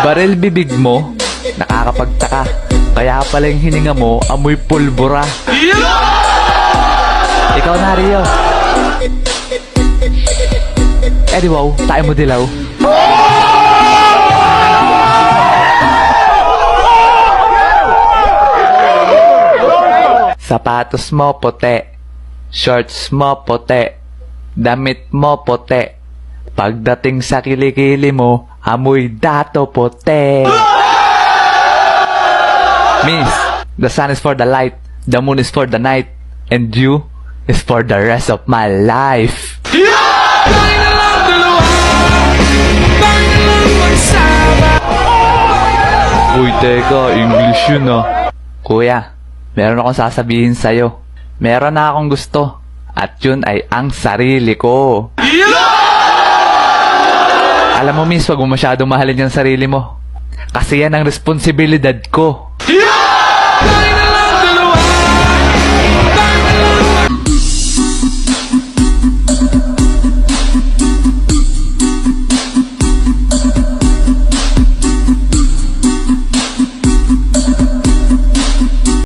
Baril bibig mo, nakakapagtaka. Kaya pala yung hininga mo, amoy pulbura. Ikaw na, Rio. Eh di wow, tayo mo dilaw. Sapatos mo puti, shorts mo puti, damit mo puti. Pagdating sa kilikili mo, amoy dato puti. Miss, the sun is for the light, the moon is for the night, and you is for the rest of my life. Uy, teka, English yun ah. Kuya, meron akong sasabihin sa'yo. Meron na akong gusto, at yun ay ang sarili ko. Alam mo, miss, wag mo masyadong mahalin yung sarili mo. Kasi yan ang responsibilidad ko.